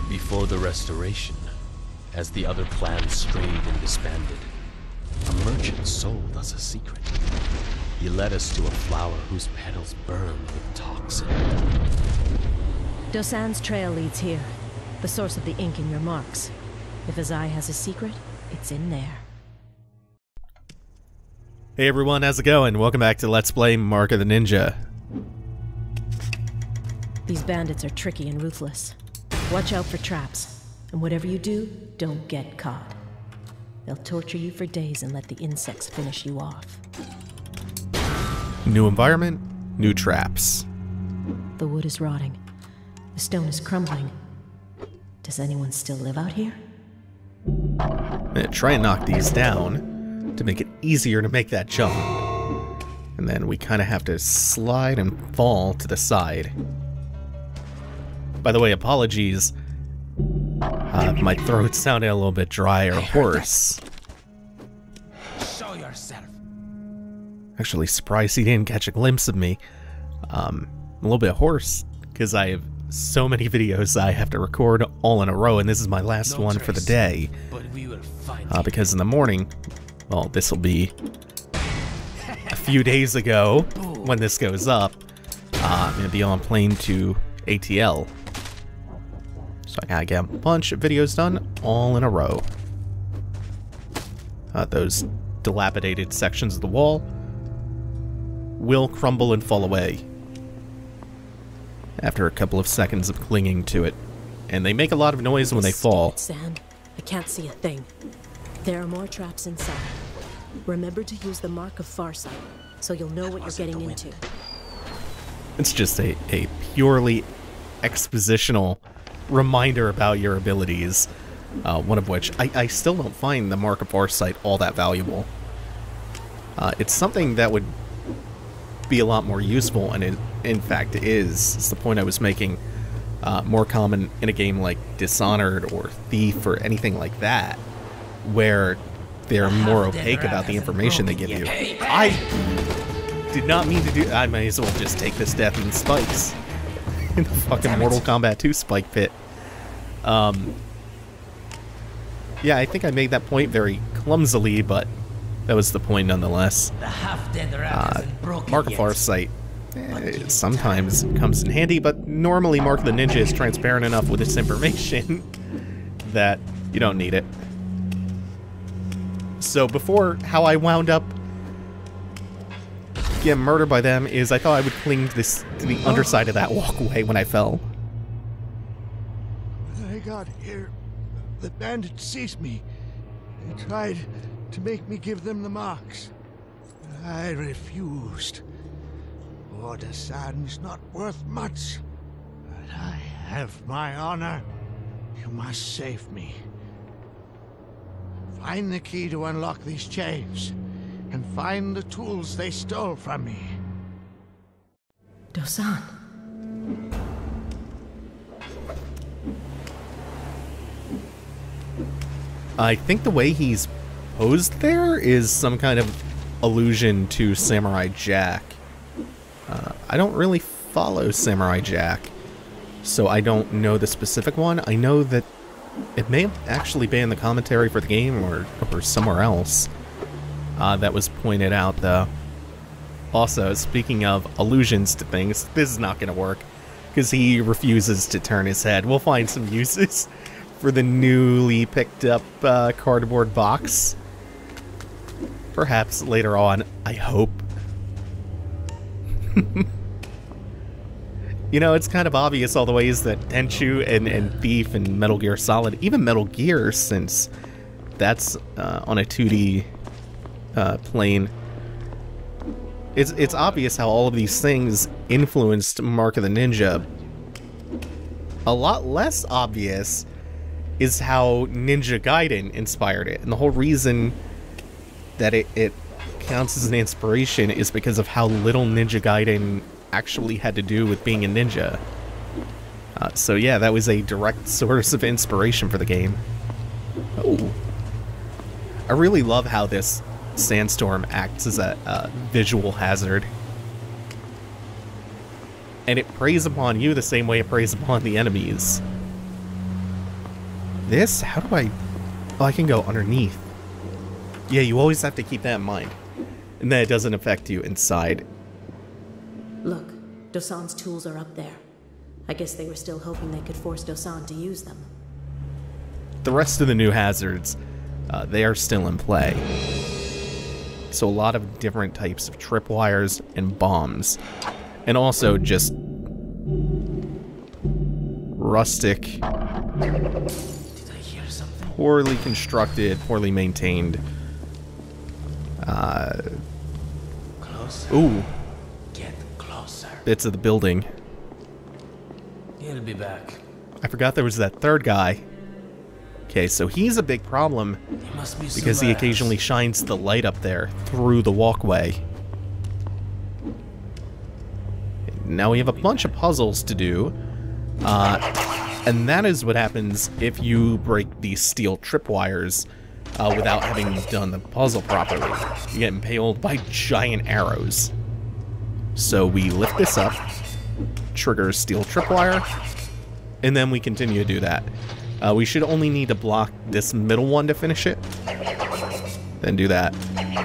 Before the restoration, as the other clans strayed and disbanded, a merchant sold us a secret. He led us to a flower whose petals burn with toxin. Dosan's trail leads here, the source of the ink in your marks. If Azai has a secret, it's in there. Hey everyone, how's it going? Welcome back to Let's Play Mark of the Ninja. These bandits are tricky and ruthless. Watch out for traps, and whatever you do, don't get caught. They'll torture you for days and let the insects finish you off. New environment, new traps. The wood is rotting. The stone is crumbling. Does anyone still live out here? I'm gonna try and knock these down to make it easier to make that jump. And then we kind of have to slide and fall to the side. By the way, apologies. My throat sounded a little bit dry or hoarse. Show yourself. Actually, surprised he didn't catch a glimpse of me. I'm a little bit hoarse because I have so many videos I have to record all in a row, and this is my last one for the day. But we will find Because in the morning, well, this will be a few days ago when this goes up. I'm going to be on plane to ATL. So I gotta get a bunch of videos done all in a row. Those dilapidated sections of the wall will crumble and fall away after a couple of seconds of clinging to it. And they make a lot of noise when they fall. Sand. I can't see a thing. There are more traps inside. Remember to use the Mark of Farsight, so you'll know what you're getting into. It's just a purely expositional reminder about your abilities. One of which, I still don't find the Mark of Farsight all that valuable. It's something that would be a lot more useful, and it, in fact, is. It's the point I was making. More common in a game like Dishonored or Thief or anything like that, where they're more opaque about the information they give you. I did not mean to do. I may as well just take this death in spikes in the fucking Mortal Kombat 2 spike pit. Yeah, I think I made that point very clumsily, but that was the point nonetheless. Mark of Farsight sometimes comes in handy, but normally Mark of the Ninja is transparent enough with its information that you don't need it. So before, how I wound up getting murdered by them is I thought I would cling to the underside of that walkway when I fell. When I got here, the bandits seized me. They tried to make me give them the marks. I refused. Dosan's not worth much, but I have my honor. You must save me. Find the key to unlock these chains, and find the tools they stole from me. Dosan. I think the way he's posed there is some kind of allusion to Samurai Jack. I don't really follow Samurai Jack, so I don't know the specific one. I know that it may have actually been in the commentary for the game or somewhere else that was pointed out, though. Also, speaking of allusions to things, this is not going to work because he refuses to turn his head. We'll find some uses for the newly picked up cardboard box. Perhaps later on, I hope. You know, it's kind of obvious all the ways that Tenchu and Thief and Metal Gear Solid, even Metal Gear, since that's on a 2D plane, it's obvious how all of these things influenced Mark of the Ninja. A lot less obvious is how Ninja Gaiden inspired it, and the whole reason that it counts as an inspiration is because of how little Ninja Gaiden actually had to do with being a ninja. So yeah, that was a direct source of inspiration for the game. Oh. I really love how this sandstorm acts as a visual hazard. And it preys upon you the same way it preys upon the enemies. this? How do I... Oh, I can go underneath. Yeah, you always have to keep that in mind. And then it doesn't affect you inside. Look, Dosan's tools are up there. I guess they were still hoping they could force Dosan to use them. The rest of the new hazards, they are still in play. So a lot of different types of tripwires and bombs. And also just rustic, Did I hear something? poorly constructed, poorly maintained. Closer. Ooh, Get closer. bits of the building. He'll be back. I forgot there was that third guy. Okay, so he's a big problem He must be because he somewhere occasionally shines the light up there through the walkway. Now we have a bunch of puzzles to do. And that is what happens if you break these steel tripwires without having done the puzzle properly. You get impaled by giant arrows. So we lift this up, trigger steel tripwire, and then we continue to do that. We should only need to block this middle one to finish it. Then do that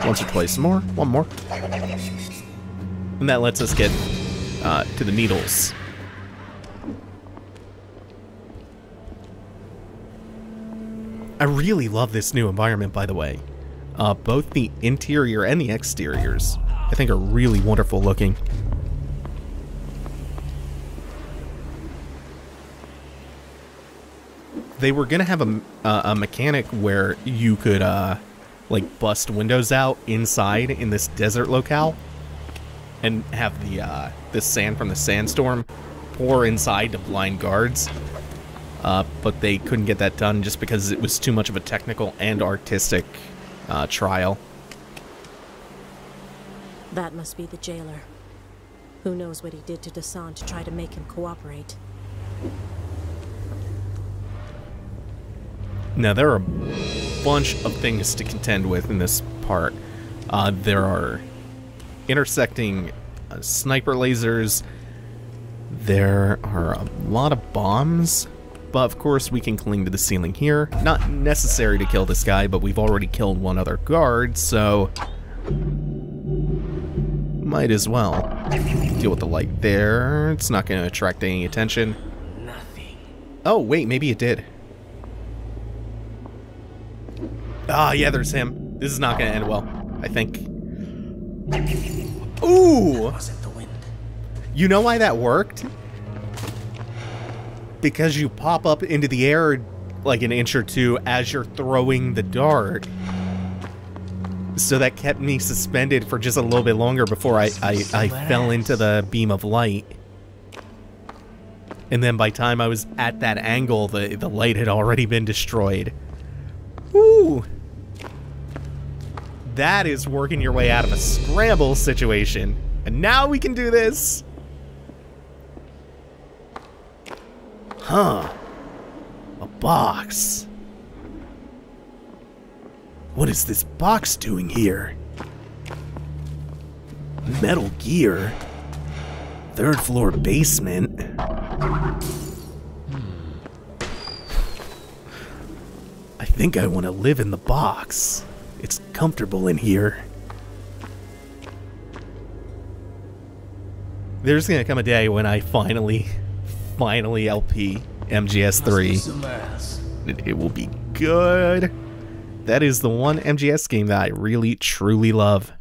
once or twice more. One more. And that lets us get to the needles. I really love this new environment, by the way. Both the interior and the exteriors, I think, are really wonderful looking. They were gonna have a mechanic where you could like bust windows out inside in this desert locale, and have the sand from the sandstorm pour inside to blind guards. But they couldn't get that done just because it was too much of a technical and artistic trial. That must be the jailer. Who knows what he did to Dosan to try to make him cooperate. Now, there are a bunch of things to contend with in this part. There are intersecting sniper lasers. There are a lot of bombs. But of course we can cling to the ceiling here. Not necessary to kill this guy, but we've already killed one other guard, so might as well deal with the light there. It's not going to attract any attention. Nothing. Oh, wait, maybe it did. Ah, yeah, there's him. This is not going to end well, I think. Ooh! Was it the wind? You know why that worked? Because you pop up into the air like an inch or two as you're throwing the dart. So that kept me suspended for just a little bit longer before I fell into the beam of light. And then by the time I was at that angle, the light had already been destroyed. Woo! That is working your way out of a scramble situation. And now we can do this! Huh. A box. What is this box doing here? Metal Gear. Third floor basement. I think I want to live in the box. It's comfortable in here. There's gonna come a day when I finally LP MGS3. It will be good. That is the one MGS game that I really, truly love.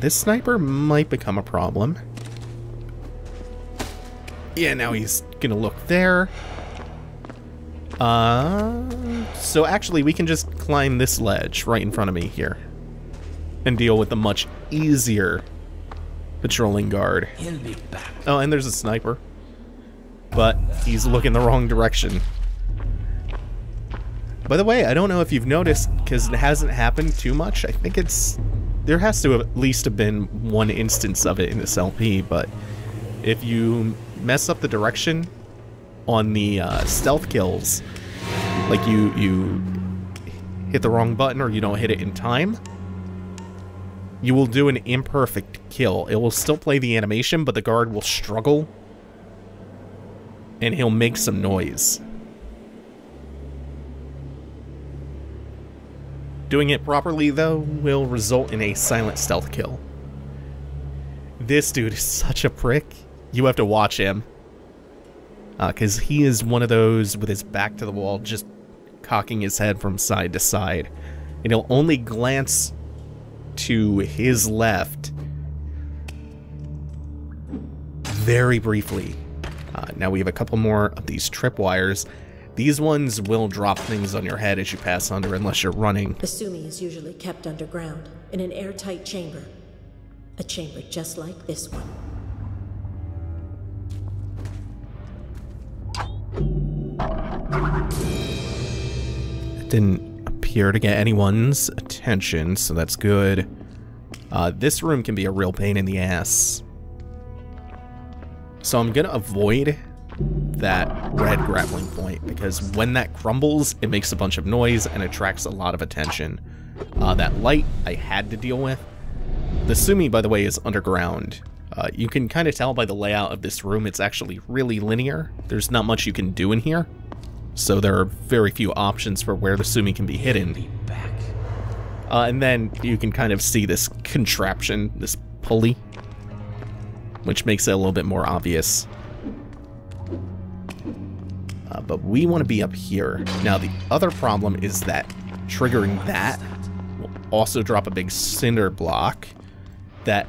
This sniper might become a problem. Yeah, now he's gonna look there. So actually we can just climb this ledge right in front of me here and deal with the much easier patrolling guard. He'll be back. Oh, and there's a sniper. But he's looking the wrong direction. By the way, I don't know if you've noticed, because it hasn't happened too much. I think there has to at least have been one instance of it in this LP, but if you mess up the direction on the stealth kills, like you hit the wrong button or you don't hit it in time, you will do an imperfect kill. It will still play the animation, but the guard will struggle and he'll make some noise. Doing it properly, though, will result in a silent stealth kill. This dude is such a prick. You have to watch him. Because he is one of those with his back to the wall, just cocking his head from side to side. And he'll only glance to his left very briefly. Now we have a couple more of these tripwires. These ones will drop things on your head as you pass under unless you're running. The Sumi is usually kept underground, in an airtight chamber. A chamber just like this one. It didn't appear to get anyone's attention, so that's good. This room can be a real pain in the ass. So I'm gonna avoid that red grappling point, because when that crumbles, it makes a bunch of noise and attracts a lot of attention. That light I had to deal with. The Sumi, by the way, is underground. You can kind of tell by the layout of this room, it's actually really linear. There's not much you can do in here, so there are very few options for where the Sumi can be hidden. And then you can kind of see this contraption, this pulley, which makes it a little bit more obvious. But we want to be up here. Now, the other problem is that triggering that will also drop a big cinder block that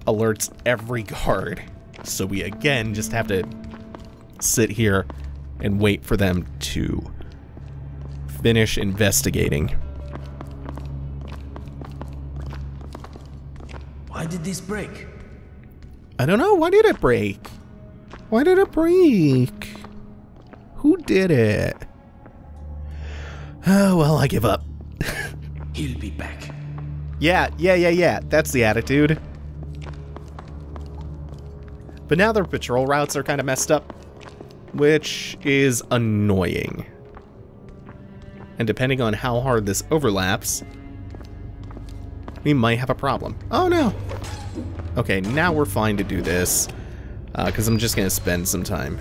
alerts every guard. So we, again, just have to sit here and wait for them to finish investigating. Why did this break? I don't know. Why did it break? Why did it break? Who did it? Oh, well, I give up. He'll be back. Yeah. That's the attitude. But now their patrol routes are kind of messed up, which is annoying. And depending on how hard this overlaps, we might have a problem. Oh, no. Okay, now we're fine to do this, because I'm just going to spend some time.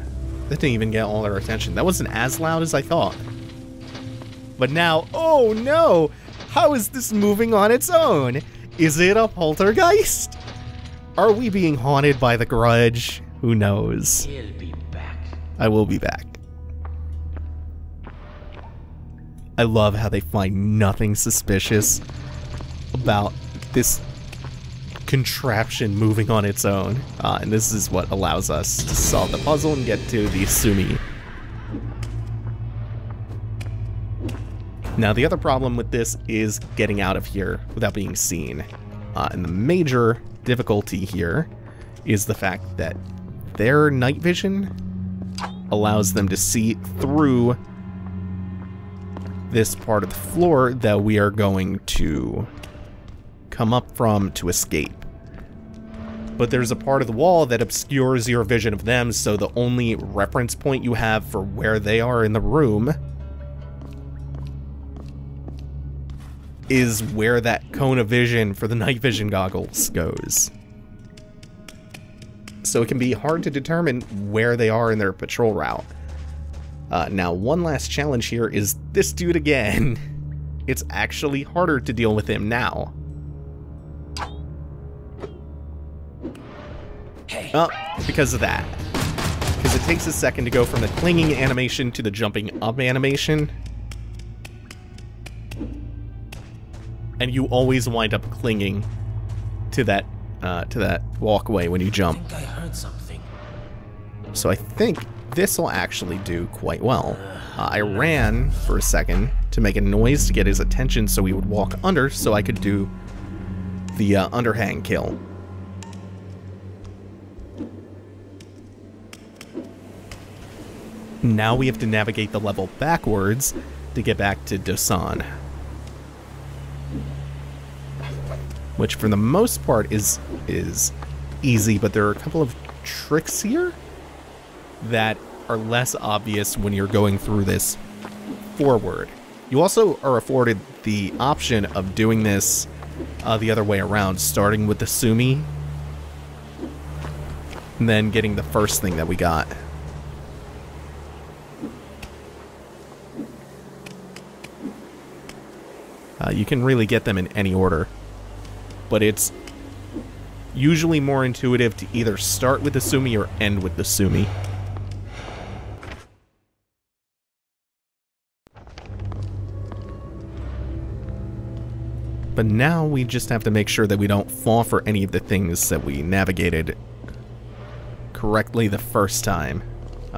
That didn't even get all their attention. That wasn't as loud as I thought. But now, oh no! How is this moving on its own? Is it a poltergeist? Are we being haunted by the grudge? Who knows? He'll be back. I will be back. I love how they find nothing suspicious about this contraption moving on its own, and this is what allows us to solve the puzzle and get to the Sumi. Now, the other problem with this is getting out of here without being seen, and the major difficulty here is the fact that their night vision allows them to see through this part of the floor that we are going to come up from to escape. But there's a part of the wall that obscures your vision of them, so the only reference point you have for where they are in the room is where that cone of vision for the night vision goggles goes. So it can be hard to determine where they are in their patrol route. Now, one last challenge here is this dude again. It's actually harder to deal with him now. Because of that. Because it takes a second to go from the clinging animation to the jumping up animation. And you always wind up clinging to that walkway when you jump. I think I heard something. So I think this will actually do quite well. I ran for a second to make a noise to get his attention so he would walk under so I could do the underhang kill. Now we have to navigate the level backwards to get back to Dosan. Which for the most part is easy, but there are a couple of tricks here that are less obvious when you're going through this forward. You also are afforded the option of doing this the other way around, starting with the Sumi, and then getting the first thing that we got. You can really get them in any order, but it's usually more intuitive to either start with the Sumi or end with the Sumi. But now we just have to make sure that we don't fall for any of the things that we navigated correctly the first time,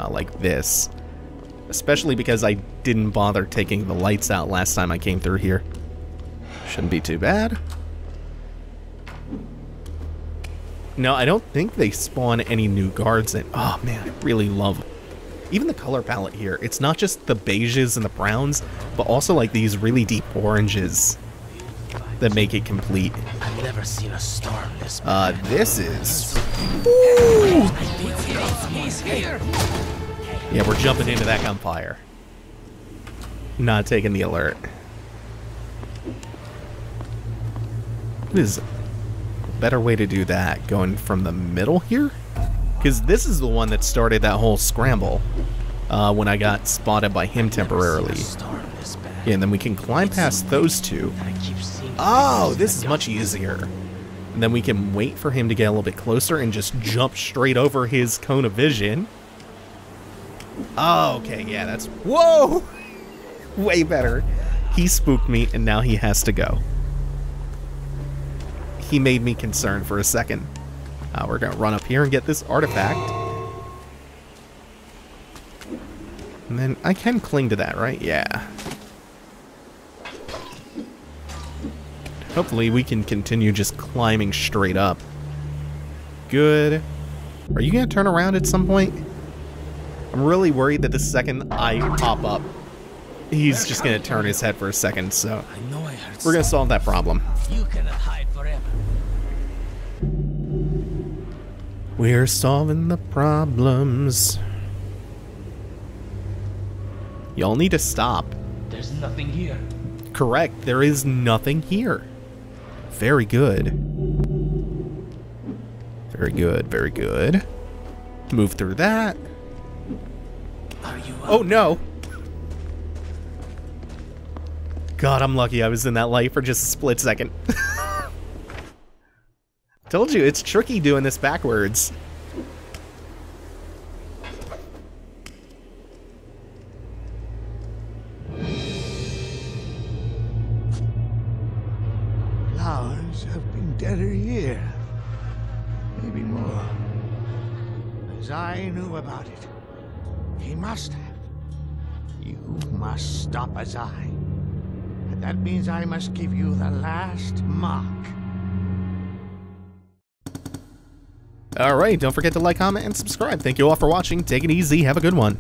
like this. Especially because I didn't bother taking the lights out last time I came through here. Shouldn't be too bad. No, I don't think they spawn any new guards in. Oh man, I really love even the color palette here. It's not just the beiges and the browns, but also like these really deep oranges that make it complete. I've never seen a storm this bad. This is... Ooh! Yeah, we're jumping into that gunfire. Not taking the alert. What is a better way to do that? Going from the middle here? Because this is the one that started that whole scramble when I got spotted by him temporarily. Yeah, and then we can climb past those two. Oh, this is much easier. And then we can wait for him to get a little bit closer and just jump straight over his cone of vision. Oh, okay, yeah, that's... Whoa! Way better. He spooked me, and now he has to go. He made me concerned for a second. We're going to run up here and get this artifact. And then I can cling to that, right? Yeah. Hopefully we can continue just climbing straight up. Good. Are you going to turn around at some point? I'm really worried that the second I pop up, he's just going to turn his head for a second, so we're going to solve that problem. You cannot hide forever. We're solving the problems. Y'all need to stop. There's nothing here. Correct, there is nothing here. Very good. Very good, very good. Move through that. Are you up? Oh no! God, I'm lucky I was in that light for just a split second. Told you, it's tricky doing this backwards. Flowers have been dead a year. Maybe more. As I knew about it. He must have. You must stop Azai. And that means I must give you the last mark. Alright, don't forget to like, comment, and subscribe. Thank you all for watching. Take it easy. Have a good one.